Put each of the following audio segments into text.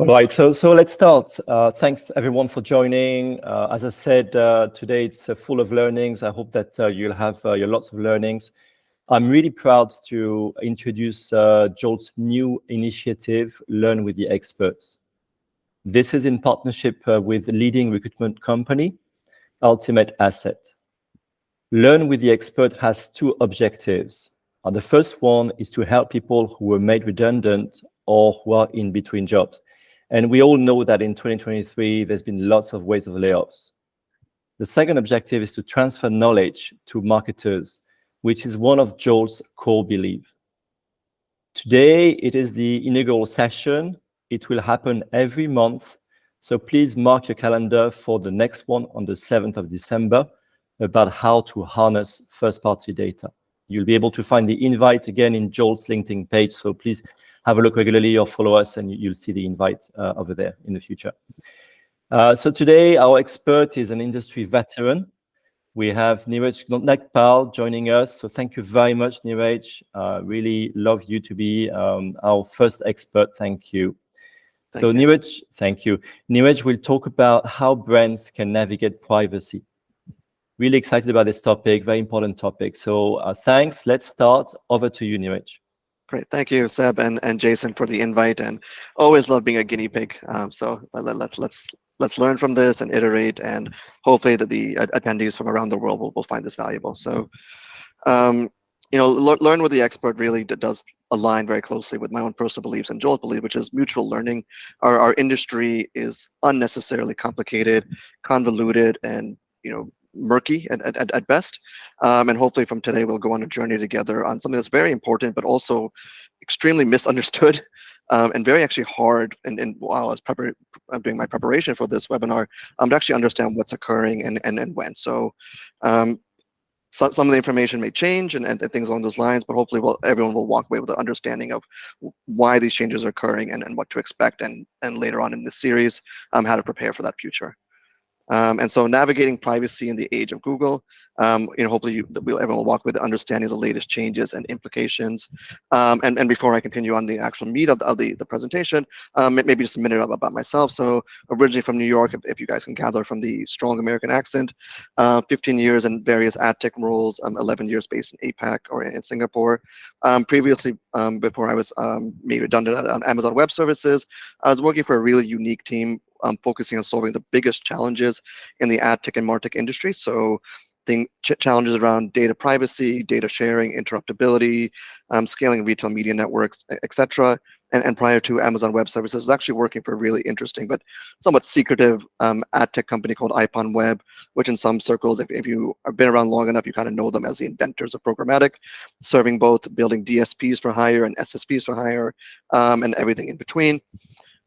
All right, so let's start. Thanks everyone for joining. As I said, today it's full of learnings. I hope that you'll have your lots of learnings. I'm really proud to introduce Jolt's new initiative, Learn with the Experts. This is in partnership with the leading recruitment company, Ultimate Asset. Learn with the Expert has two objectives. The first one is to help people who were made redundant or who are in between jobs. And we all know that in 2023, there's been lots of waves of layoffs. The second objective is to transfer knowledge to marketers, which is one of Jolt's core beliefs. Today, it is the inaugural session. It will happen every month. So please mark your calendar for the next one on the 7th of December about how to harness first-party data. You'll be able to find the invite again in Jolt's LinkedIn page. So please have a look regularly or follow us and you'll see the invite over there in the future. So today, our expert is an industry veteran. We have Niraj Nagpal joining us. So thank you very much, Niraj. Really love you to be our first expert. Thank you. So Niraj, thank you. Niraj will talk about how brands can navigate privacy. Really excited about this topic, very important topic. So thanks. Let's start. Over to you, Niraj. Great. Thank you, Seb and Jason, for the invite. And always love being a guinea pig. So let's learn from this and iterate. And hopefully that the attendees from around the world will find this valuable. So, Learn with the Expert really does align very closely with my own personal beliefs and Joel's belief, which is mutual learning. Our industry is unnecessarily complicated, convoluted, and murky at best, and hopefully from today we'll go on a journey together on something that's very important but also extremely misunderstood and very actually hard. And while I was doing my preparation for this webinar, to actually understand what's occurring and when. So some of the information may change and things along those lines, but hopefully everyone will walk away with an understanding of why these changes are occurring and what to expect, and later on in this series, how to prepare for that future. And so navigating privacy in the age of Google, hopefully everyone will walk with the understanding of the latest changes and implications. And before I continue on the actual meat of the presentation, maybe just a minute about myself. So originally from New York, if you guys can gather from the strong American accent, 15 years in various ad tech roles, 11 years based in APAC or in Singapore. Previously, before I was made redundant at Amazon Web Services, I was working for a really unique team focusing on solving the biggest challenges in the ad tech and martech industry. So challenges around data privacy, data sharing, interruptibility, scaling retail media networks, etc. And prior to Amazon Web Services, I was actually working for a really interesting but somewhat secretive ad tech company called Ipon Web, which in some circles, if you have been around long enough, you kind of know them as the inventors of programmatic, serving both building DSPs for hire and SSPs for hire, and everything in between.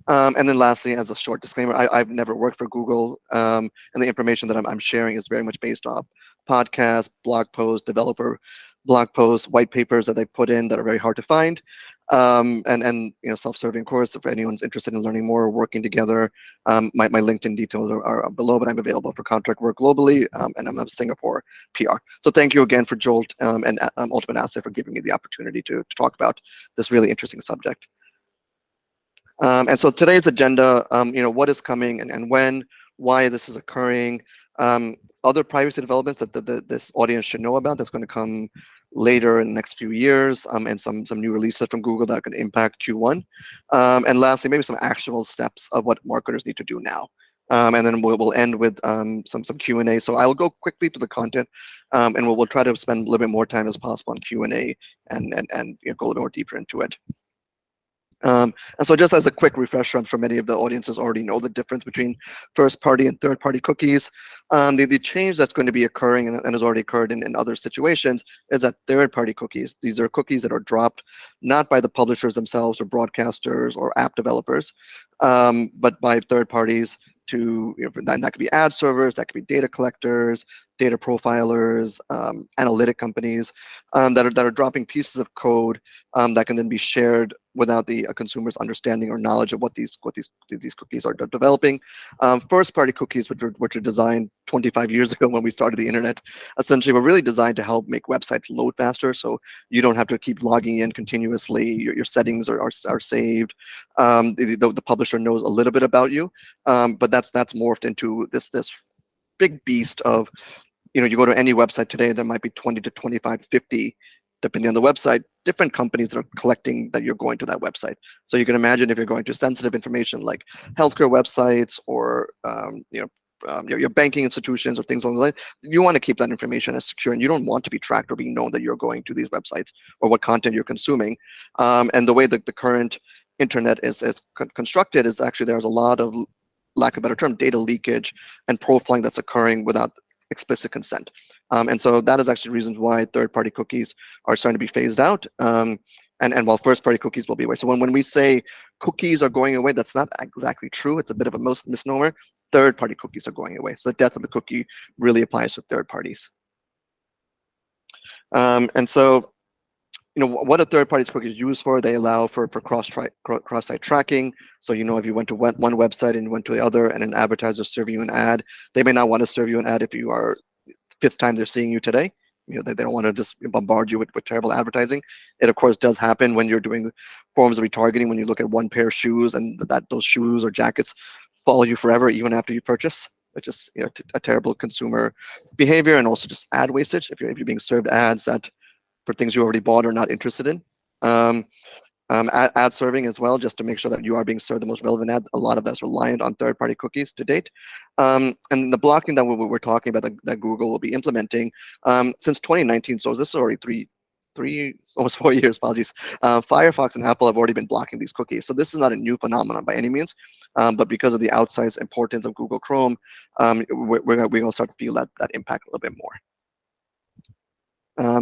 And then lastly, as a short disclaimer, I've never worked for Google, and the information that I'm sharing is very much based off podcasts, blog posts, developer blog posts, white papers that they've put in that are very hard to find, and self-serving course. If anyone's interested in learning more or working together, my LinkedIn details are below, but I'm available for contract work globally, and I'm a Singapore PR. So thank you again for Jolt and Ultimate Asset for giving me the opportunity to talk about this really interesting subject. And so today's agenda, what is coming and when, why this is occurring, other privacy developments that this audience should know about that's going to come later in the next few years, and some new releases from Google that can impact Q1. And lastly, maybe some actionable steps of what marketers need to do now. And then we'll end with some Q&A. So I will go quickly to the content, and we'll try to spend a little bit more time as possible on Q&A and go a little more deeper into it. And so just as a quick refresher, I'm sure many of the audiences already know the difference between first-party and third-party cookies. The change that's going to be occurring and has already occurred in other situations is that third-party cookies, these are cookies that are dropped not by the publishers themselves or broadcasters or app developers, but by third parties. That could be ad servers, that could be data collectors, data profilers, analytic companies that are dropping pieces of code that can then be shared without the consumer's understanding or knowledge of what these cookies are developing. First-party cookies, which were designed 25 years ago when we started the internet, essentially were really designed to help make websites load faster, so you don't have to keep logging in continuously. Your settings are saved. The publisher knows a little bit about you, but that's morphed into this big beast of, you go to any website today, there might be 20 to 25, 50, depending on the website, different companies that are collecting that you're going to that website. So you can imagine if you're going to sensitive information like healthcare websites or your banking institutions or things along the line, you want to keep that information as secure, and you don't want to be tracked or being known that you're going to these websites or what content you're consuming. And the way that the current internet is constructed is actually there's a lot of, lack of a better term, data leakage and profiling that's occurring without explicit consent. And so that is actually reasons why third-party cookies are starting to be phased out. And while first-party cookies will be away. So when we say cookies are going away, that's not exactly true. It's a bit of a misnomer. Third-party cookies are going away. So the death of the cookie really applies to third parties. And so, what are third-party cookies used for? They allow for cross-site tracking. So, if you went to one website and you went to the other and an advertiser serving you an ad, they may not want to serve you an ad if you are fifth time they're seeing you today. They don't want to just bombard you with terrible advertising. It, of course, does happen when you're doing forms of retargeting, when you look at one pair of shoes and those shoes or jackets follow you forever, even after you purchase, which is a terrible consumer behavior, and also just ad wastage if you're being served ads that for things you already bought or not interested in. Ad serving as well, just to make sure that you are being served the most relevant ad. A lot of that's reliant on third-party cookies to date. And the blocking that we're talking about that Google will be implementing since 2019, so this is already almost 4 years, apologies. Firefox and Apple have already been blocking these cookies. So this is not a new phenomenon by any means, but because of the outsized importance of Google Chrome, we're going to start to feel that impact a little bit more.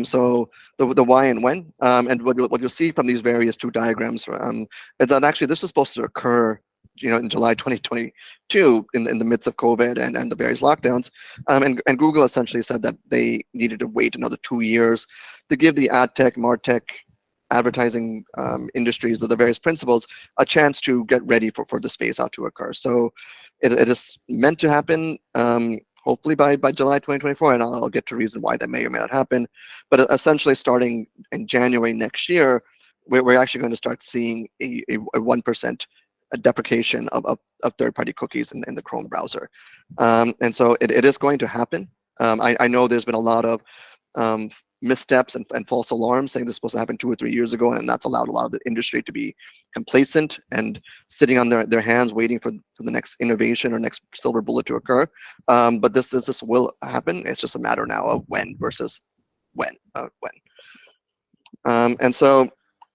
So the why and when, and what you'll see from these various two diagrams is that actually this is supposed to occur, in July 2022 in the midst of COVID and the various lockdowns, and Google essentially said that they needed to wait another 2 years to give the ad tech, martech, advertising industries, the various principals, a chance to get ready for this phase out to occur. So it is meant to happen. Hopefully by July 2024, and I'll get to reason why that may or may not happen. But essentially, starting in January next year, we're actually going to start seeing a 1% deprecation of third-party cookies in the Chrome browser. And so it is going to happen. I know there's been a lot of missteps and false alarms saying this was supposed to happen 2 or 3 years ago, and that's allowed a lot of the industry to be complacent and sitting on their hands waiting for the next innovation or next silver bullet to occur. But this will happen. It's just a matter now of when versus when. And so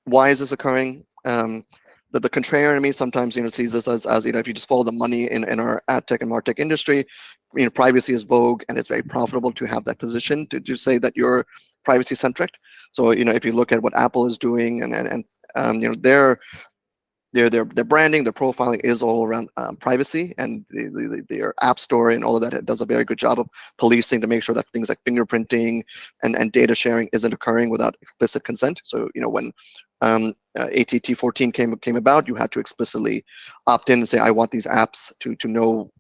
why is this occurring? The contrarian in me sometimes sees this as if you just follow the money in our ad tech and martech industry, privacy is vogue, and it's very profitable to have that position to say that you're privacy centric. So if you look at what Apple is doing and their branding, their profiling is all around privacy, and their app store and all of that, it does a very good job of policing to make sure that things like fingerprinting and data sharing isn't occurring without explicit consent. So when ATT 14 came about, you had to explicitly opt in and say, I want these apps to know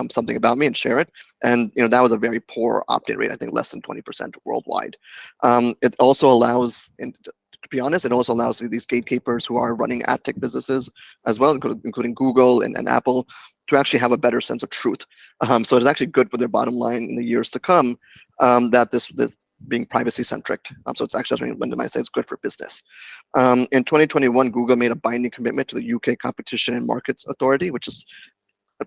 something about me and share it. And that was a very poor opt-in rate, I think less than 20% worldwide. It also allows, to be honest, it also allows these gatekeepers who are running ad tech businesses as well, including Google and Apple, to actually have a better sense of truth. So it's actually good for their bottom line in the years to come that this being privacy centric. So it's actually, when I say it's good for business. In 2021, Google made a binding commitment to the UK Competition and Markets Authority, which is,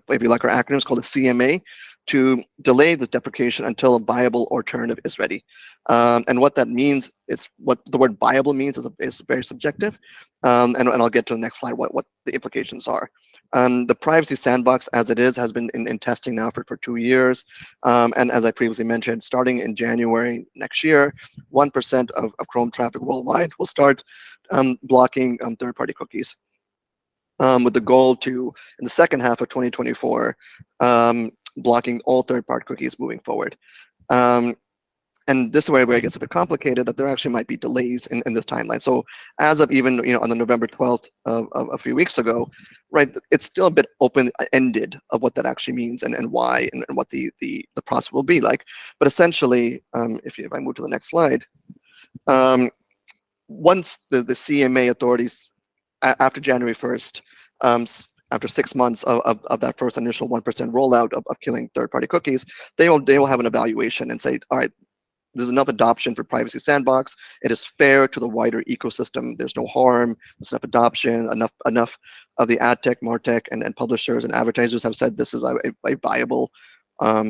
if you like our acronyms, called the CMA, to delay the deprecation until a viable alternative is ready. And what that means is, what the word viable means is very subjective. And I'll get to the next slide what the implications are. The Privacy Sandbox, as it is, has been in testing now for 2 years. And as I previously mentioned, starting in January next year, 1% of Chrome traffic worldwide will start blocking third-party cookies. With the goal to, in the second half of 2024, blocking all third-party cookies moving forward. And this is where it gets a bit complicated, that there actually might be delays in this timeline. So as of even on the November 12th of a few weeks ago, right, it's still a bit open-ended of what that actually means and why and what the process will be like. But essentially, if I move to the next slide, once the CMA authorities, after January 1st, after 6 months of that first initial 1% rollout of killing third-party cookies, they will have an evaluation and say, all right, there's enough adoption for Privacy Sandbox. It is fair to the wider ecosystem. There's no harm. There's enough adoption. Enough of the ad tech, martech, and publishers and advertisers have said this is a viable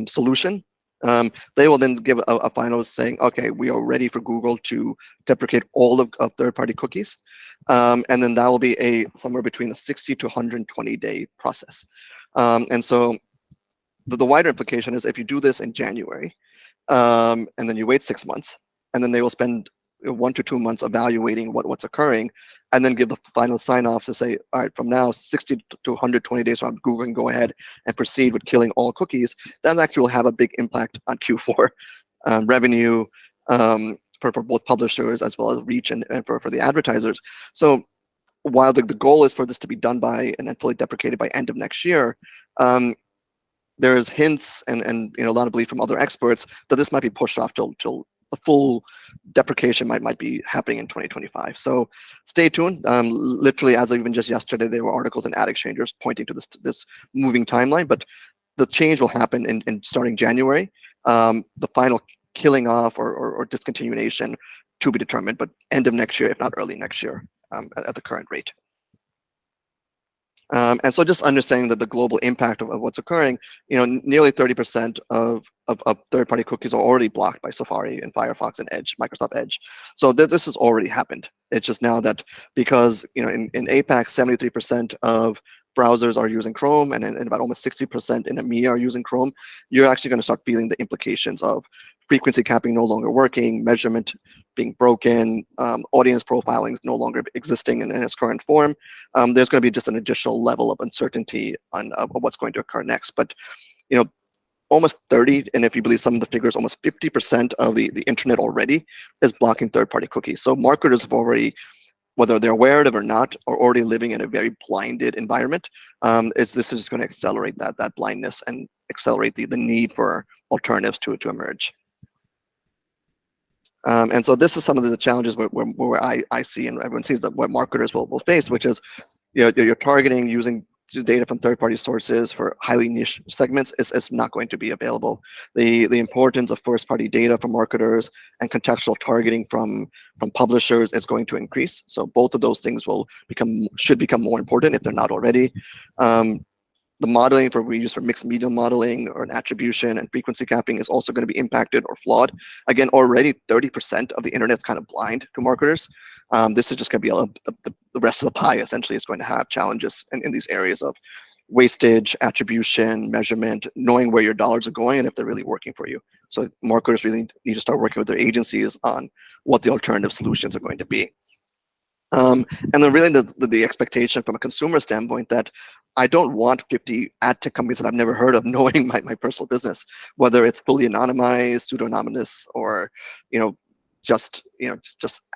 solution. They will then give a final saying, okay, we are ready for Google to deprecate all of third-party cookies. And then that will be somewhere between a 60 to 120-day process. And so the wider implication is if you do this in January, and then you wait 6 months, and then they will spend 1 to 2 months evaluating what's occurring, and then give the final sign-off to say, all right, from now 60 to 120 days from Google can go ahead and proceed with killing all cookies. That actually will have a big impact on Q4 revenue for both publishers as well as reach and for the advertisers. So while the goal is for this to be done by and then fully deprecated by end of next year, there's hints and a lot of belief from other experts that this might be pushed off till the full deprecation might be happening in 2025. So stay tuned. Literally, as of even just yesterday, there were articles in ad exchangers pointing to this moving timeline, but the change will happen in starting January. The final killing off or discontinuation to be determined, but end of next year, if not early next year, at the current rate. And so just understanding that the global impact of what's occurring, nearly 30% of third-party cookies are already blocked by Safari and Firefox and Edge, Microsoft Edge. So this has already happened. It's just now that because in APAC, 73% of browsers are using Chrome, and about almost 60% in EMEA are using Chrome, you're actually going to start feeling the implications of frequency capping no longer working, measurement being broken, audience profiling is no longer existing in its current form. There's going to be just an additional level of uncertainty on what's going to occur next. But almost 30, and if you believe some of the figures, almost 50% of the internet already is blocking third-party cookies. So marketers have already, whether they're aware of it or not, are already living in a very blinded environment. This is just going to accelerate that blindness and accelerate the need for alternatives to emerge. And so this is some of the challenges where I see, and everyone sees, that what marketers will face, which is you're targeting using data from third-party sources for highly niche segments is not going to be available. The importance of first-party data from marketers and contextual targeting from publishers is going to increase. So both of those things should become more important if they're not already. The modeling we use for mixed media modeling or an attribution and frequency capping is also going to be impacted or flawed. Again, already 30% of the internet's kind of blind to marketers. This is just going to be the rest of the pie. Essentially, is going to have challenges in these areas of wastage, attribution, measurement, knowing where your dollars are going and if they're really working for you. So marketers really need to start working with their agencies on what the alternative solutions are going to be. And then really the expectation from a consumer standpoint that I don't want 50 ad tech companies that I've never heard of knowing my personal business, whether it's fully anonymized, pseudonymous, or just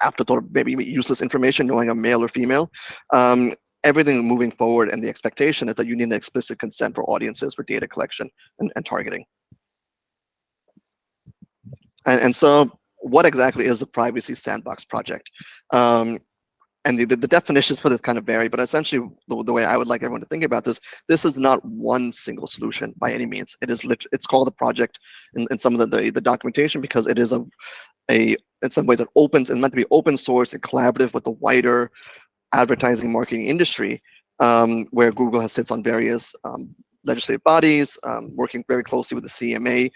afterthought, maybe useless information, knowing I'm male or female. Everything moving forward, and the expectation is that you need an explicit consent for audiences for data collection and targeting. And so what exactly is the Privacy Sandbox project? And the definitions for this kind of vary, but essentially the way I would like everyone to think about this is not one single solution by any means. It's called a project in some of the documentation because it is in some ways it's meant to be open source and collaborative with the wider advertising marketing industry, where Google sits on various legislative bodies, working very closely with the CMA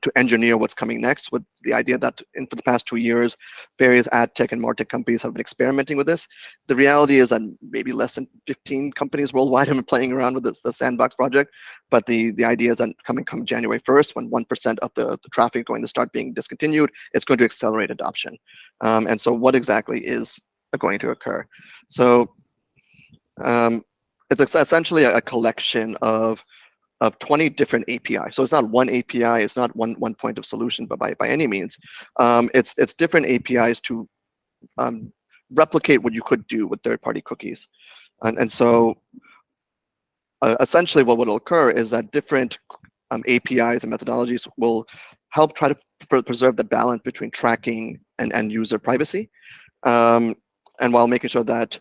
to engineer what's coming next, with the idea that for the past 2 years, various ad tech and martech companies have been experimenting with this. The reality is that maybe less than 15 companies worldwide have been playing around with the Sandbox project, but the idea is that come January 1st, when 1% of the traffic is going to start being discontinued, it's going to accelerate adoption. And so what exactly is going to occur? So it's essentially a collection of 20 different API. So it's not one API, it's not one point of solution, but by any means. It's different APIs to replicate what you could do with third-party cookies. And so essentially what will occur is that different APIs and methodologies will help try to preserve the balance between tracking and user privacy, and while making sure that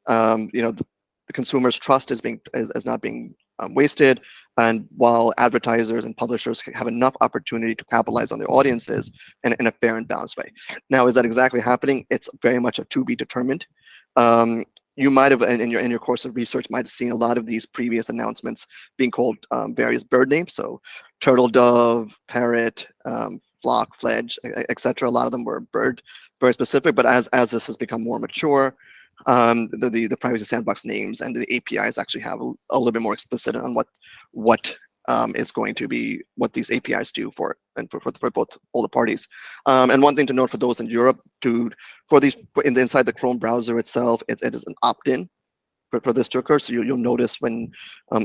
the consumer's trust is not being wasted, and while advertisers and publishers have enough opportunity to capitalize on their audiences in a fair and balanced way. Now, is that exactly happening? It's very much a to be determined. You might have, in your course of research, might have seen a lot of these previous announcements being called various bird names. So turtle dove, parrot, flock, fledge, etc. A lot of them were bird specific, but as this has become more mature, the Privacy Sandbox names and the APIs actually have a little bit more explicit on what is going to be, what these APIs do for both all the parties. And one thing to note for those in Europe, inside the Chrome browser itself, it is an opt-in for this to occur. So you'll notice when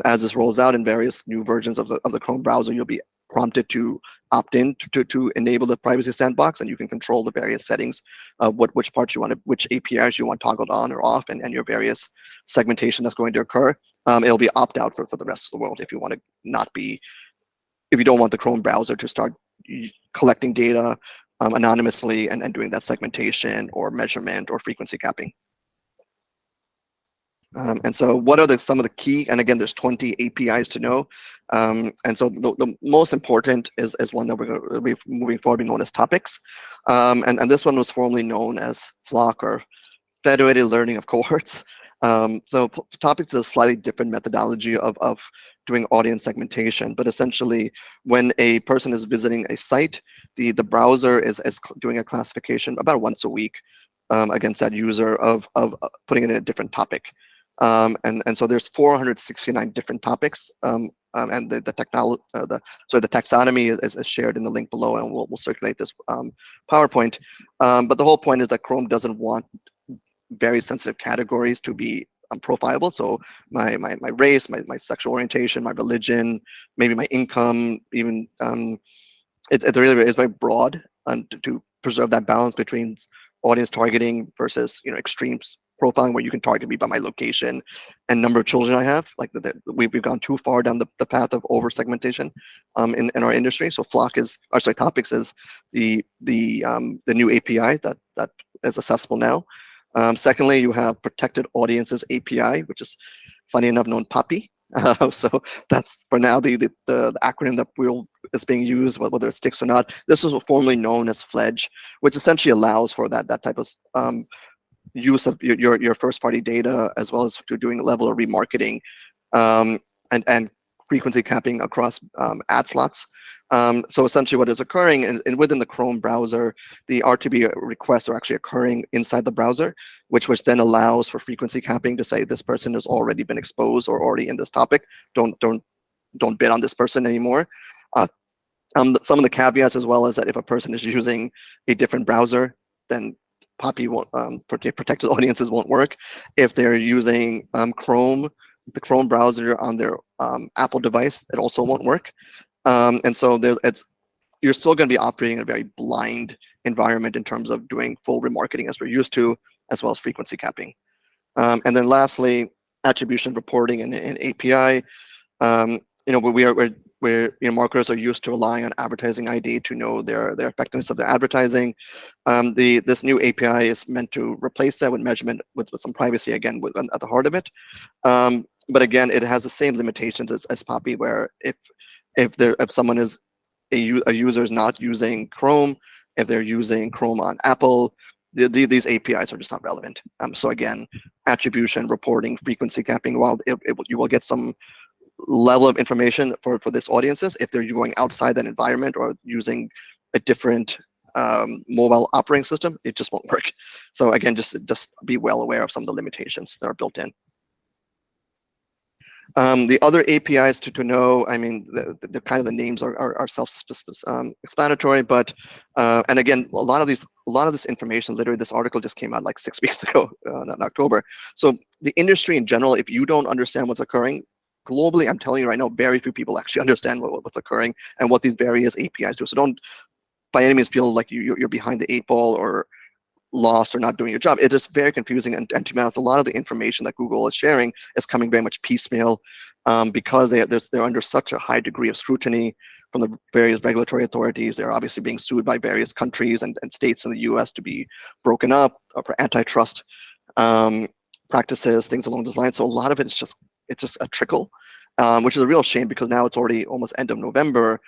as this rolls out in various new versions of the Chrome browser, you'll be prompted to opt in to enable the Privacy Sandbox, and you can control the various settings of which parts you want to, which APIs you want toggled on or off, and your various segmentation that's going to occur. It'll be opt out for the rest of the world if you want to if you don't want the Chrome browser to start collecting data anonymously and doing that segmentation or measurement or frequency capping. And so what are some of the key, and again, there's 20 APIs to know. And so the most important is one that we're going to be moving forward, being known as topics. And this one was formerly known as Flock, or Federated Learning of Cohorts. So topics is a slightly different methodology of doing audience segmentation, but essentially when a person is visiting a site, the browser is doing a classification about once a week against that user of putting it in a different topic. And so there's 469 different topics, and the taxonomy is shared in the link below, and we'll circulate this PowerPoint. But the whole point is that Chrome doesn't want very sensitive categories to be profileable. So my race, my sexual orientation, my religion, maybe my income, even it really is very broad, to preserve that balance between audience targeting versus extremes profiling, where you can target me by my location and number of children I have. Like we've gone too far down the path of over segmentation in our industry. So topics is the new API that is accessible now. Secondly, you have protected audiences API, which is funny enough known PAAPI. So that's for now the acronym that is being used, whether it sticks or not. This was formerly known as FLEDGE, which essentially allows for that type of use of your first party data, as well as to doing a level of remarketing and frequency capping across ad slots. So essentially what is occurring, and within the Chrome browser, the RTB requests are actually occurring inside the browser, which then allows for frequency capping to say this person has already been exposed or already in this topic. Don't bid on this person anymore. Some of the caveats as well is that if a person is using a different browser, then PAAPI won't, protected audiences won't work. If they're using Chrome, the Chrome browser on their Apple device, it also won't work. And so you're still going to be operating in a very blind environment in terms of doing full remarketing as we're used to, as well as frequency capping. And then lastly, attribution reporting and API. Where marketers are used to relying on advertising ID to know their effectiveness of their advertising. This new API is meant to replace that with measurement with some privacy, again, at the heart of it. But again, it has the same limitations as PAAPI, where if someone is a user is not using Chrome, if they're using Chrome on Apple, these APIs are just not relevant. So again, attribution, reporting, frequency capping, while you will get some level of information for this audiences, if they're going outside that environment or using a different mobile operating system, it just won't work. So again, just be well aware of some of the limitations that are built in. The other APIs to know, I mean, the kind of the names are self-explanatory, but and again, a lot of this information, literally, this article just came out like 6 weeks ago, in October. So the industry in general, if you don't understand what's occurring, globally, I'm telling you right now, very few people actually understand what's occurring and what these various APIs do. So don't by any means feel like you're behind the 8 ball or lost or not doing your job. It is very confusing, and to be honest, a lot of the information that Google is sharing is coming very much piecemeal, because they're under such a high degree of scrutiny from the various regulatory authorities. They're obviously being sued by various countries and states in the US to be broken up for antitrust practices, things along those lines. So a lot of it is just a trickle, which is a real shame, because now it's already almost end of November,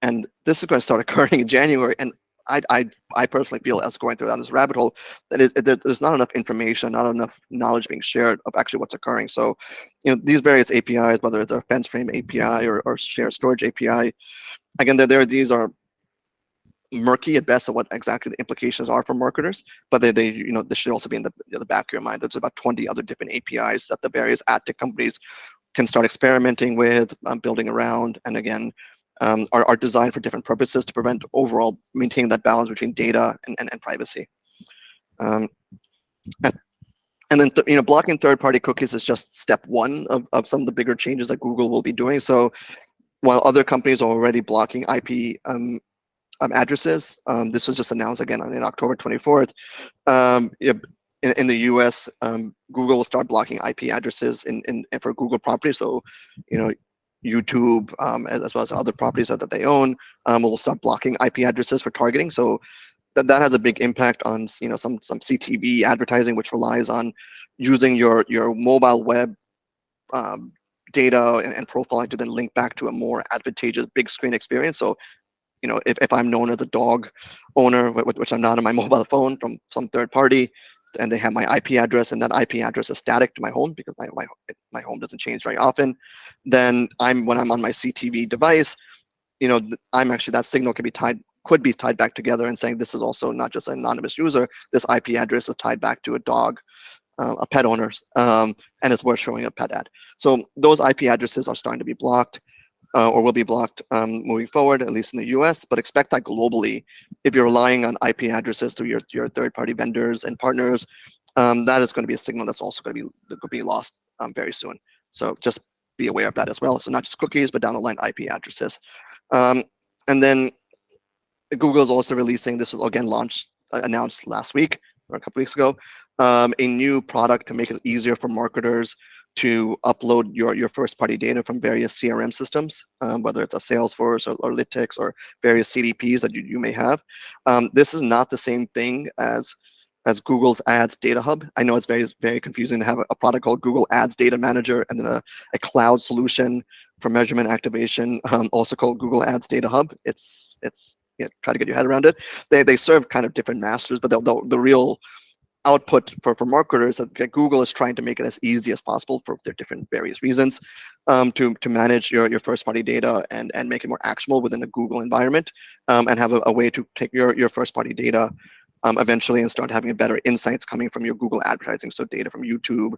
and this is going to start occurring in January. And I personally feel, as going through down this rabbit hole, that there's not enough information, not enough knowledge being shared of actually what's occurring. So, these various APIs, whether it's a fence frame API or shared storage API, again, these are murky at best of what exactly the implications are for marketers, but they this should also be in the back of your mind. There's about 20 other different APIs that the various ad tech companies can start experimenting with, building around, and again, are designed for different purposes to prevent overall maintaining that balance between data and privacy. And then blocking third-party cookies is just step one of some of the bigger changes that Google will be doing. So while other companies are already blocking IP addresses, this was just announced again on October 24th. In the US, Google will start blocking IP addresses for Google properties. So, YouTube, as well as other properties that they own, will start blocking IP addresses for targeting. So that has a big impact on some CTV advertising, which relies on using your mobile web data and profiling to then link back to a more advantageous big screen experience. So if I'm known as a dog owner, which I'm not on my mobile phone, from some third party, and they have my IP address, and that IP address is static to my home because my home doesn't change very often, then when I'm on my CTV device, I'm actually, that signal could be tied back together and saying this is also not just an anonymous user. This IP address is tied back to a dog, a pet owner, and it's worth showing a pet ad. So those IP addresses are starting to be blocked. Or will be blocked moving forward, at least in the US, but expect that globally, if you're relying on IP addresses through your third-party vendors and partners, that is going to be a signal that's also going to be lost very soon. So just be aware of that as well. So not just cookies, but down the line IP addresses. And then Google is also releasing, this was again announced last week or a couple weeks ago, a new product to make it easier for marketers to upload your first-party data from various CRM systems, whether it's a Salesforce or Lytics or various CDPs that you may have. This is not the same thing as Google's Ads Data Hub. I know it's very, very confusing to have a product called Google Ads Data Manager and then a cloud solution for measurement activation, also called Google Ads Data Hub. It's try to get your head around it. They serve kind of different masters, but the real output for marketers that Google is trying to make it as easy as possible for their different various reasons, to manage your first party data and make it more actionable within the Google environment, and have a way to take your first party data eventually and start having better insights coming from your Google advertising. So data from YouTube,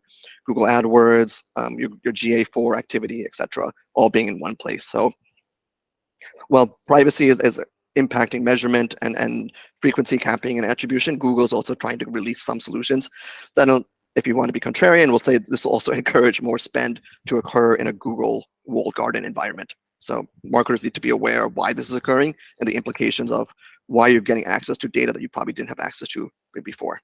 Google AdWords, your GA4 activity, etc., all being in one place. So while privacy is impacting measurement and frequency capping and attribution, Google is also trying to release some solutions that, if you want to be contrarian, will say this will also encourage more spend to occur in a Google walled garden environment. So marketers need to be aware of why this is occurring and the implications of why you're getting access to data that you probably didn't have access to before.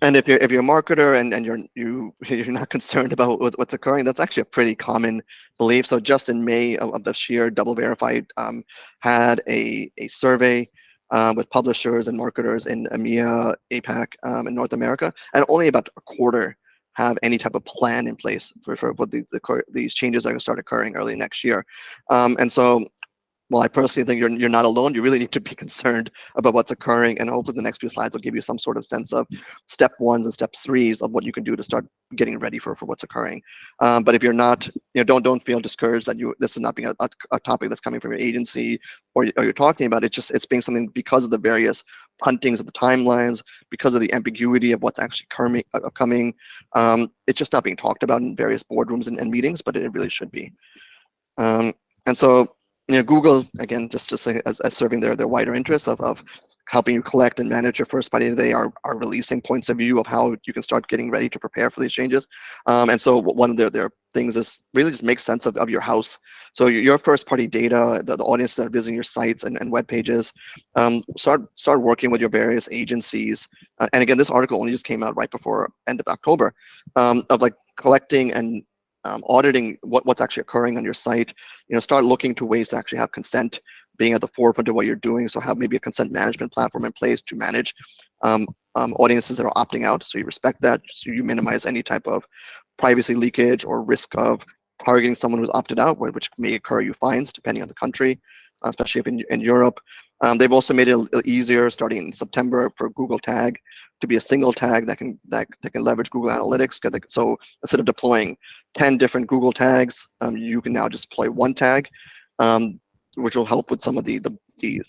And if you're a marketer and you're not concerned about what's occurring, that's actually a pretty common belief. So just in May of this year, DoubleVerify had a survey with publishers and marketers in EMEA, APAC, in North America, and only about a quarter have any type of plan in place for what these changes are going to start occurring early next year. And so, well, I personally think you're not alone. You really need to be concerned about what's occurring, and hopefully the next few slides will give you some sort of sense of step ones and steps threes of what you can do to start getting ready for what's occurring. But if you're not, don't feel discouraged that this is not being a topic that's coming from your agency or you're talking about it. It's being something because of the various puntings of the timelines, because of the ambiguity of what's actually coming. It's just not being talked about in various boardrooms and meetings, but it really should be. And so, Google, again, just to say, as serving their wider interests of helping you collect and manage your first party data. They are releasing points of view of how you can start getting ready to prepare for these changes. And so one of their things is really just make sense of your house. So your first party data, the audience that are visiting your sites and web pages, start working with your various agencies. And again, this article only just came out right before end of October, of like collecting and auditing what's actually occurring on your site. Start looking to ways to actually have consent being at the forefront of what you're doing. So have maybe a consent management platform in place to manage audiences that are opting out. So you respect that. So you minimize any type of privacy leakage or risk of targeting someone who's opted out, which may incur you fines depending on the country, especially if in Europe. They've also made it easier starting in September for Google Tag to be a single tag that can leverage Google Analytics. So instead of deploying 10 different Google tags, you can now just deploy one tag, which will help with some of the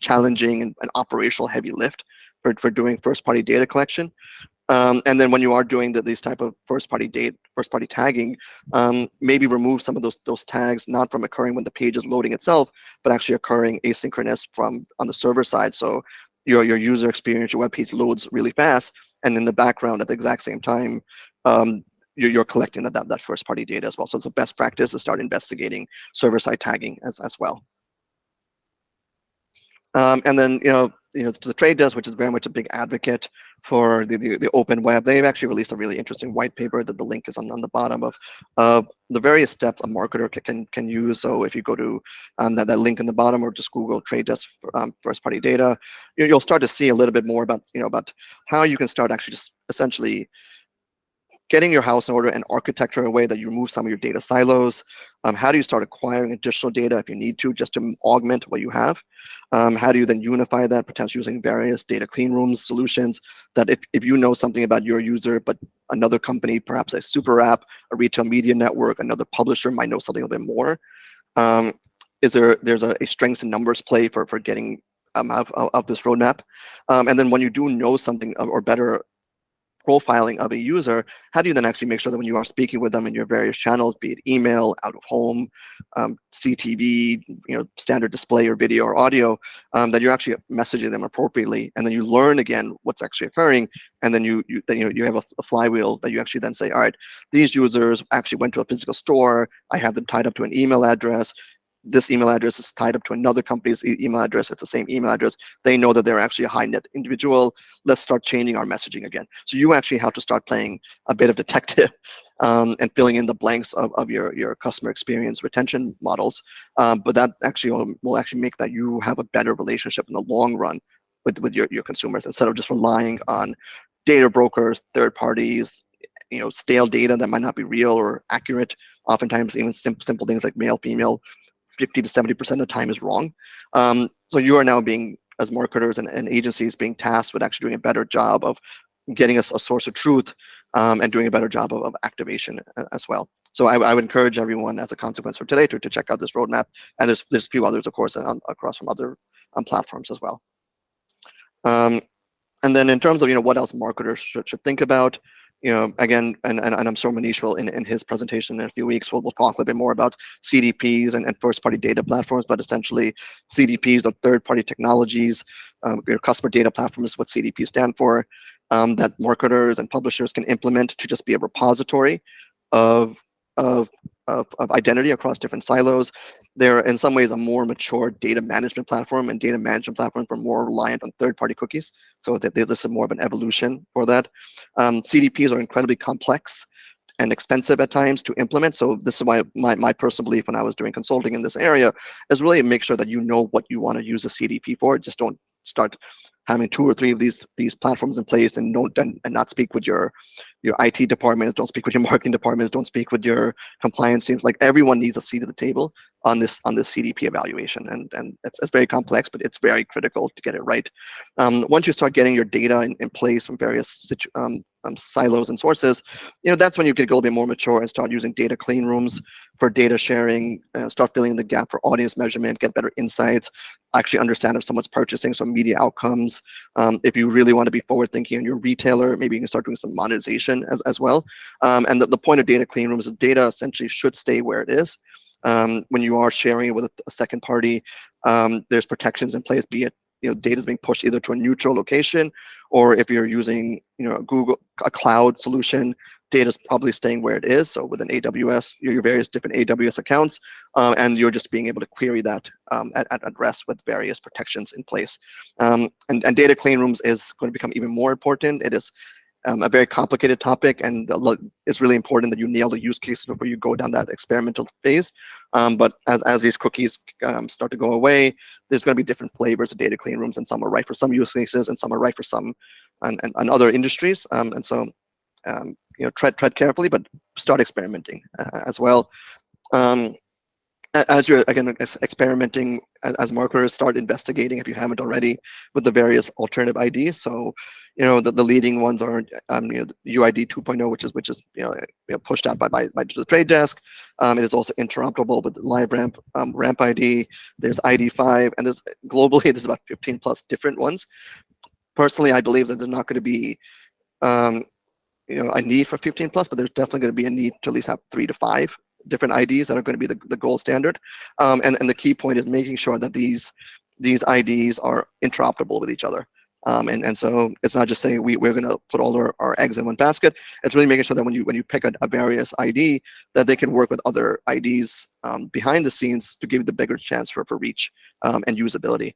challenging and operational heavy lift for doing first party data collection. And then when you are doing these type of first party tagging, maybe remove some of those tags, not from occurring when the page is loading itself, but actually occurring asynchronous from on the server side. So your user experience, your web page loads really fast, and in the background at the exact same time, you're collecting that first party data as well. So it's a best practice to start investigating server side tagging as well. And then, to the Trade Desk, which is very much a big advocate for the open web, they've actually released a really interesting white paper that the link is on the bottom of the various steps a marketer can use. So if you go to that link in the bottom, or just Google Trade Desk first party data, you'll start to see a little bit more about how you can start actually just essentially getting your house in order and architecture in a way that you remove some of your data silos. How do you start acquiring additional data if you need to, just to augment what you have? How do you then unify that, potentially using various data clean rooms solutions that if you know something about your user, but another company, perhaps a super app, a retail media network, another publisher might know something a little bit more. There's a strengths and numbers play for getting of this roadmap. And then when you do know something or better profiling of a user, how do you then actually make sure that when you are speaking with them in your various channels, be it email, out of home, CTV, standard display or video or audio, that you're actually messaging them appropriately, and then you learn again what's actually occurring, and then you have a flywheel that you actually then say, all right, these users actually went to a physical store, I have them tied up to an email address. This email address is tied up to another company's email address. It's the same email address. They know that they're actually a high net individual. Let's start changing our messaging again. So you actually have to start playing a bit of detective and filling in the blanks of your customer experience retention models. But that actually will actually make that you have a better relationship in the long run with your consumers, instead of just relying on data brokers, third parties, stale data that might not be real or accurate. Oftentimes, even simple things like male, female, 50 to 70% of the time is wrong. So you are now being, as marketers and agencies, being tasked with actually doing a better job of getting us a source of truth, and doing a better job of activation as well. So I would encourage everyone, as a consequence for today, to check out this roadmap. And there's a few others, of course, across from other platforms as well. And then in terms of what else marketers should think about, again, and I'm sure Manish will in his presentation in a few weeks, we'll talk a little bit more about CDPs and first-party data platforms. But essentially, CDPs are third-party technologies. Your customer data platform is what CDPs stand for, that marketers and publishers can implement to just be a repository of identity across different silos. They're in some ways a more mature data management platform, and data management platforms are more reliant on third-party cookies. So this is more of an evolution for that. CDPs are incredibly complex and expensive at times to implement. So this is why my personal belief when I was doing consulting in this area is really make sure that you know what you want to use a CDP for. Just don't start having 2 or 3 of these platforms in place and not speak with your IT departments, don't speak with your marketing departments, don't speak with your compliance teams. Like, everyone needs a seat at the table on this CDP evaluation, and it's very complex, but it's very critical to get it right. Once you start getting your data in place from various silos and sources, that's when you get a little bit more mature and start using data clean rooms for data sharing, start filling in the gap for audience measurement, get better insights, actually understand if someone's purchasing, so media outcomes. If you really want to be forward thinking on your retailer, maybe you can start doing some monetization as well. And the point of data clean rooms is data essentially should stay where it is. When you are sharing it with a second party, there's protections in place, be it data is being pushed either to a neutral location, or if you're using a cloud solution, data is probably staying where it is. So within AWS, your various different AWS accounts, and you're just being able to query that at rest with various protections in place. And data clean rooms is going to become even more important. It is a very complicated topic, and it's really important that you nail the use cases before you go down that experimental phase. But as these cookies start to go away, there's going to be different flavors of data clean rooms, and some are right for some use cases, and some are right for some and other industries. And so, tread carefully, but start experimenting as well. As you're, again, experimenting as marketers, start investigating, if you haven't already, with the various alternative IDs. So, the leading ones are UID 2.0, which is pushed out by the Trade Desk. It is also interoperable with LiveRamp, Ramp ID. There's ID5, and there's about 15 plus different ones. Personally, I believe that there's not going to be a need for 15 plus, but there's definitely going to be a need to at least have 3 to 5 different IDs that are going to be the gold standard. And the key point is making sure that these IDs are interoperable with each other. And so it's not just saying we're going to put all our eggs in one basket. It's really making sure that when you pick a various ID, that they can work with other IDs behind the scenes to give you the bigger chance for reach and usability.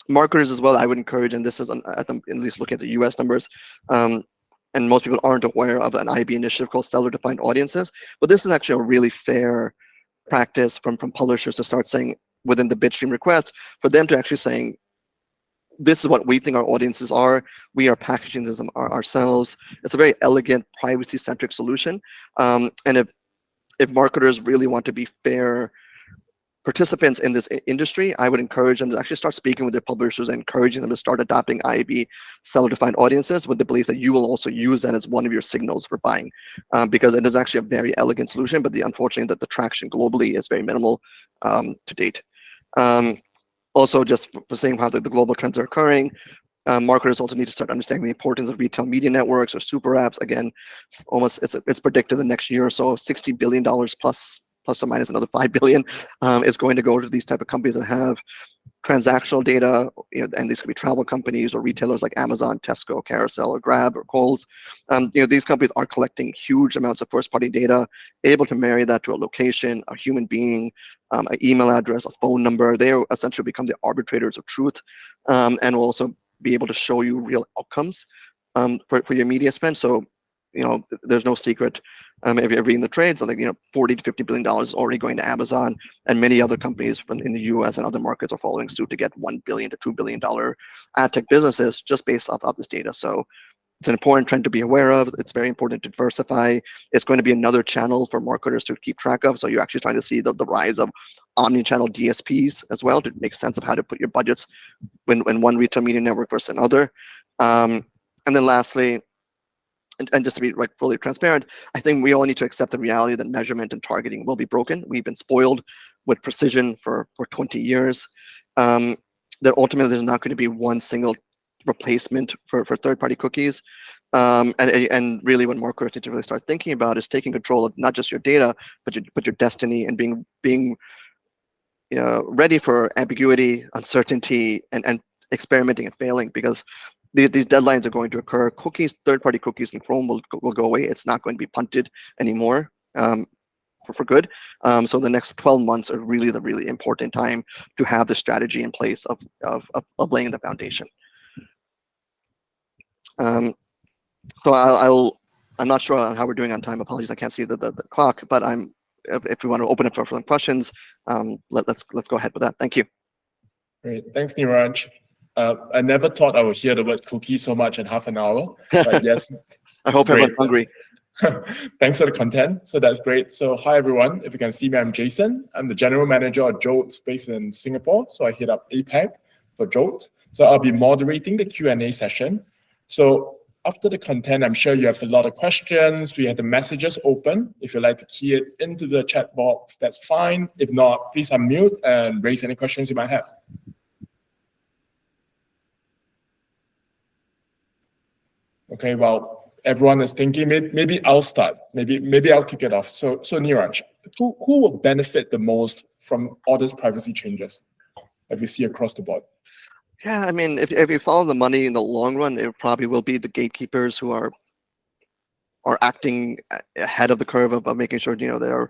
Marketers as well, I would encourage, and this is at least looking at the US numbers, and most people aren't aware of an IB initiative called seller-defined audiences. But this is actually a really fair practice from publishers to start saying within the bitstream request, for them to actually saying, this is what we think our audiences are. We are packaging this ourselves. It's a very elegant, privacy-centric solution. And if marketers really want to be fair participants in this industry, I would encourage them to actually start speaking with their publishers and encouraging them to start adopting IAB seller-defined audiences, with the belief that you will also use that as one of your signals for buying, because it is actually a very elegant solution, but unfortunately that the traction globally is very minimal to date. Also, just for saying how the global trends are occurring, marketers also need to start understanding the importance of retail media networks or super apps. Again, it's predicted the next year or so, $60 billion plus or minus another 5 billion is going to go to these type of companies that have transactional data, and these could be travel companies or retailers like Amazon, Tesco, Carousel, or Grab, or Kohl's. These companies are collecting huge amounts of first-party data, able to marry that to a location, a human being, an email address, a phone number. They essentially become the arbitrators of truth, and will also be able to show you real outcomes for your media spend. So, there's no secret. If you're reading the trades, I think $40 to $50 billion is already going to Amazon, and many other companies in the U.S. and other markets are following suit to get $1 billion to $2 billion ad tech businesses just based off of this data. So it's an important trend to be aware of. It's very important to diversify. It's going to be another channel for marketers to keep track of. So you're actually trying to see the rise of omni-channel DSPs as well, to make sense of how to put your budgets when one retail media network versus another. And then lastly, and just to be fully transparent, I think we all need to accept the reality that measurement and targeting will be broken. We've been spoiled with precision for 20 years. That ultimately there's not going to be one single replacement for third-party cookies. And really what marketers need to really start thinking about is taking control of not just your data, but your destiny, and being ready for ambiguity, uncertainty, and experimenting and failing, because these deadlines are going to occur. Third-party cookies in Chrome will go away. It's not going to be punted anymore for good. So the next 12 months are really the really important time to have the strategy in place of laying the foundation. So I'm not sure how we're doing on time. Apologies, I can't see the clock, but if we want to open it for some questions, let's go ahead with that. Thank you. Great, thanks, Niraj. I never thought I would hear the word cookie so much in half an hour, but yes. I hope everyone's hungry. Thanks for the content. So that's great. So hi, everyone. If you can see me, I'm Jason. I'm the general manager of Jolt, based in Singapore. So I head up APAC for Jolt. So I'll be moderating the Q&A session. So after the content, I'm sure you have a lot of questions. We have the messages open. If you'd like to key it into the chat box, that's fine. If not, please unmute and raise any questions you might have. Okay, well, everyone is thinking, maybe I'll start. Maybe I'll kick it off. So Niraj, who will benefit the most from all these privacy changes that we see across the board? Yeah, I mean, if you follow the money in the long run, it probably will be the gatekeepers who are acting ahead of the curve of making sure they're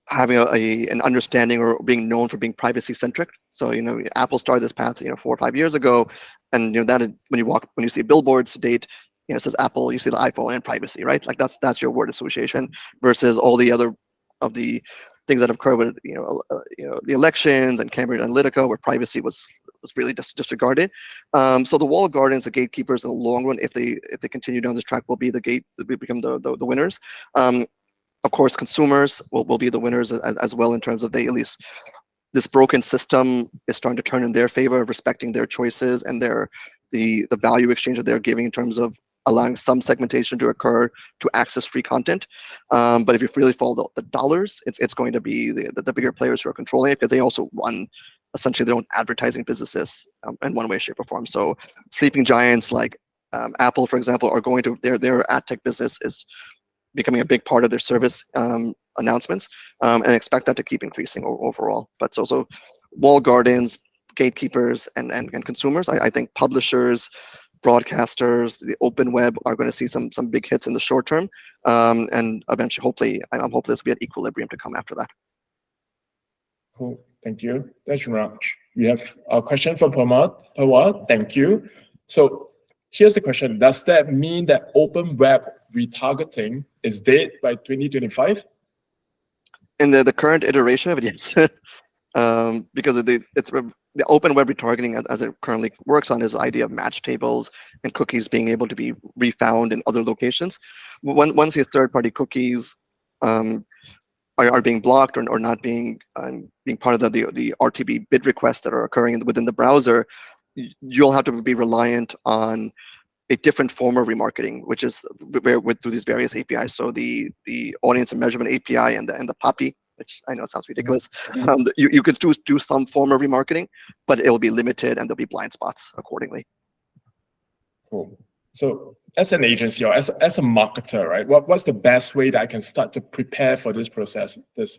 having an understanding or being known for being privacy centric. So Apple started this path 4 or 5 years ago, and that is, when you see billboards to date, it says Apple, you see the iPhone and privacy, right? Like that's your word association, versus all the other of the things that have occurred with the elections and Cambridge Analytica, where privacy was really disregarded. So the walled gardens, the gatekeepers, in the long run, if they continue down this track, will become the winners. Of course, consumers will be the winners as well, in terms of they, at least this broken system is starting to turn in their favor, respecting their choices and the value exchange that they're giving in terms of allowing some segmentation to occur to access free content. But if you really follow the dollars, it's going to be the bigger players who are controlling it, because they also run essentially their own advertising businesses in one way, shape, or form. So sleeping giants like Apple, for example, are going to their ad tech business is becoming a big part of their service announcements, and expect that to keep increasing overall. But also walled gardens, gatekeepers, and consumers. I think publishers, broadcasters, the open web are going to see some big hits in the short term, and eventually, hopefully, I'm hoping this will be an equilibrium to come after that. Cool. Thank you. Thanks, Niraj. We have a question from Pawar. Thank you. So here's the question. Does that mean that open web retargeting is dead by 2025? In the current iteration of it, yes. Because the open web retargeting, as it currently works on, is the idea of match tables and cookies being able to be refound in other locations. Once these third-party cookies are being blocked or not being part of the RTB bid requests that are occurring within the browser, you'll have to be reliant on a different form of remarketing, which is through these various APIs. So the audience and measurement API and the PAAPI, which I know sounds ridiculous. You could do some form of remarketing, but it will be limited and there'll be blind spots accordingly. Cool. So as an agency or as a marketer, right, what's the best way that I can start to prepare for this process, this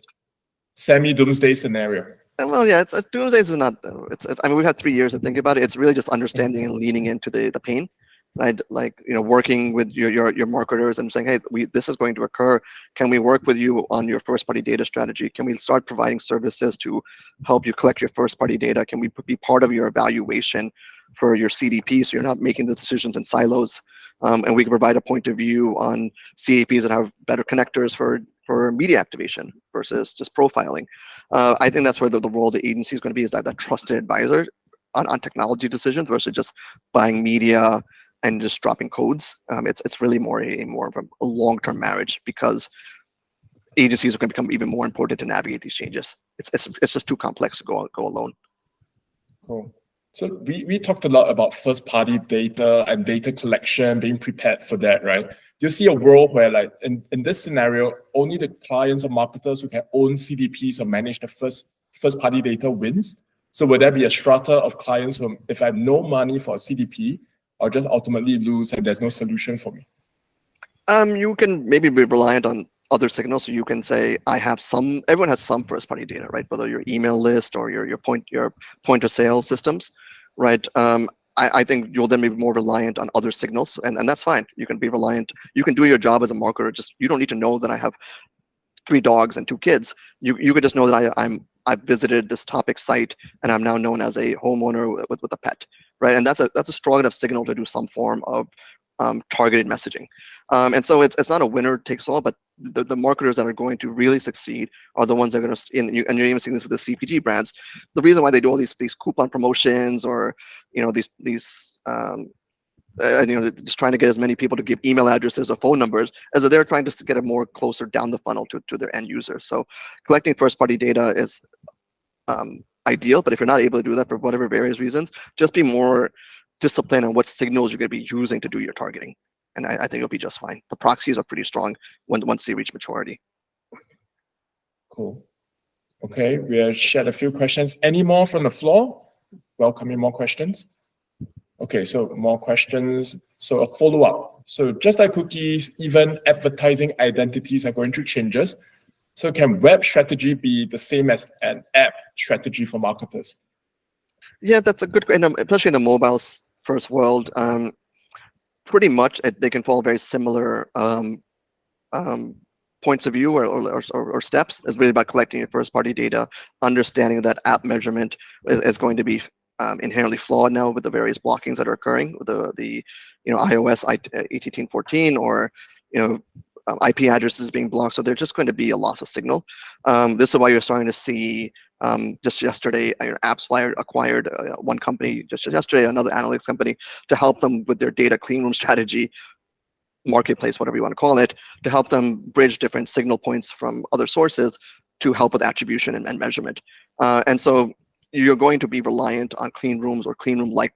semi-doomsday scenario? Well, yeah, doomsday is not. I mean, we've had 3 years to think about it. It's really just understanding and leaning into the pain. Right, like working with your marketers and saying, hey, this is going to occur. Can we work with you on your first-party data strategy? Can we start providing services to help you collect your first-party data? Can we be part of your evaluation for your CDP, so you're not making the decisions in silos? And we can provide a point of view on CAPs that have better connectors for media activation versus just profiling. I think that's where the role of the agency is going to be, is that trusted advisor on technology decisions versus just buying media and just dropping codes. It's really more of a long-term marriage, because agencies are going to become even more important to navigate these changes. It's just too complex to go alone. Cool. So we talked a lot about first-party data and data collection, being prepared for that, right? Do you see a world where, like in this scenario, only the clients or marketers who can own CDPs or manage the first-party data wins? So would there be a strata of clients who, if I have no money for a CDP, I'll just ultimately lose and there's no solution for me? You can maybe be reliant on other signals. So you can say, everyone has some first-party data, right? Whether your email list or your point of sale systems, right? I think you'll then be more reliant on other signals, and that's fine. You can be reliant. You can do your job as a marketer. Just, you don't need to know that I have 3 dogs and 2 kids. You could just know that I've visited this topic site and I'm now known as a homeowner with a pet, right? And that's a strong enough signal to do some form of targeted messaging. And so it's not a winner takes all, but the marketers that are going to really succeed are the ones that are going to, and you're even seeing this with the CPG brands. The reason why they do all these coupon promotions, or these just trying to get as many people to give email addresses or phone numbers, as that they're trying to get it more closer down the funnel to their end user. So collecting first-party data is ideal, but if you're not able to do that for whatever various reasons, just be more disciplined on what signals you're going to be using to do your targeting, and I think it'll be just fine. The proxies are pretty strong once they reach maturity. Cool. Okay, we have shared a few questions. Any more from the floor? Welcoming more questions. Okay, so more questions. So a follow-up. So just like cookies, even advertising identities are going through changes. So can web strategy be the same as an app strategy for marketers? Yeah, that's a good question, especially in the mobile first world. Pretty much they can follow very similar points of view or steps. It's really about collecting your first party data, understanding that app measurement is going to be inherently flawed now with the various blockings that are occurring with the iOS 18.14 or IP addresses being blocked. So there's just going to be a loss of signal. This is why you're starting to see just yesterday, AppsFlyer acquired one company just yesterday, another analytics company, to help them with their data clean room strategy, marketplace, whatever you want to call it, to help them bridge different signal points from other sources to help with attribution and measurement. And so you're going to be reliant on clean rooms or clean room-like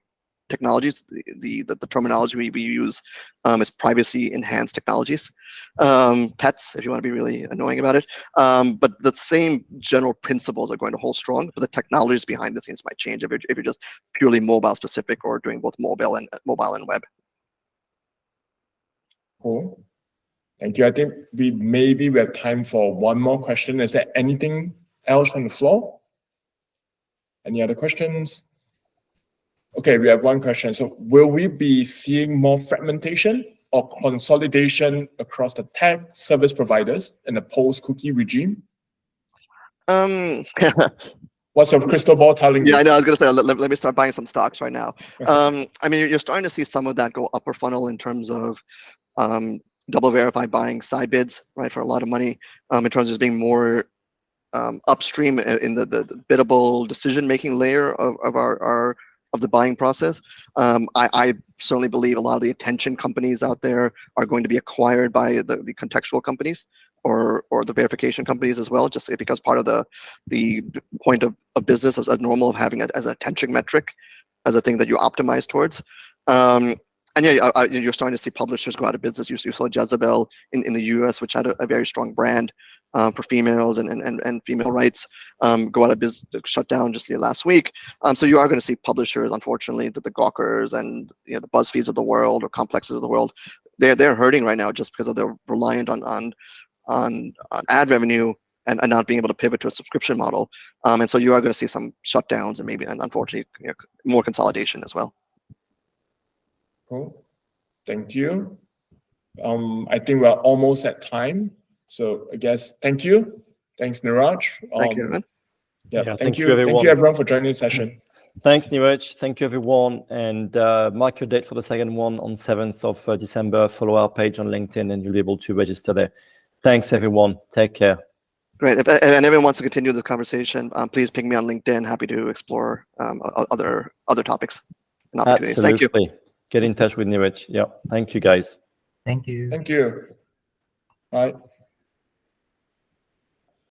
technologies. The terminology we use is privacy enhanced technologies, PETs, if you want to be really annoying about it. But the same general principles are going to hold strong, but the technologies behind the scenes might change if you're just purely mobile specific or doing both mobile and web. Cool. Thank you. I think we have time for one more question. Is there anything else from the floor? Any other questions? Okay, we have one question. So will we be seeing more fragmentation or consolidation across the tech service providers in the post-cookie regime? What's your crystal ball telling you? Yeah, I know. I was going to say, let me start buying some stocks right now. I mean, you're starting to see some of that go upper funnel in terms of double verify buying side bids, right, for a lot of money, in terms of being more upstream in the biddable decision-making layer of the buying process. I certainly believe a lot of the attention companies out there are going to be acquired by the contextual companies or the verification companies as well, just because part of the point of business as normal of having it as an attention metric, as a thing that you optimize towards. And yeah, you're starting to see publishers go out of business. You saw Jezebel in the US, which had a very strong brand for females and female rights, go out of business, shut down just last week. So you are going to see publishers, unfortunately, the Gawkers and the BuzzFeeds of the world or Complexes of the world, they're hurting right now just because they're reliant on ad revenue and not being able to pivot to a subscription model. And so you are going to see some shutdowns and maybe, and unfortunately, more consolidation as well. Cool. Thank you. I think we're almost at time. So I guess thank you. Thanks, Niraj. Thank you, everyone. Yeah, thank you, everyone. Thank you, everyone, for joining the session. Thanks, Niraj. Thank you, everyone. And mark your date for the second one on 7th of December. Follow our page on LinkedIn and you'll be able to register there. Thanks, everyone. Take care. Great. And everyone wants to continue the conversation, please ping me on LinkedIn. Happy to explore other topics and opportunities. Absolutely. Thank you. Get in touch with Niraj. Yeah. Thank you, guys. Thank you. Thank you. Bye.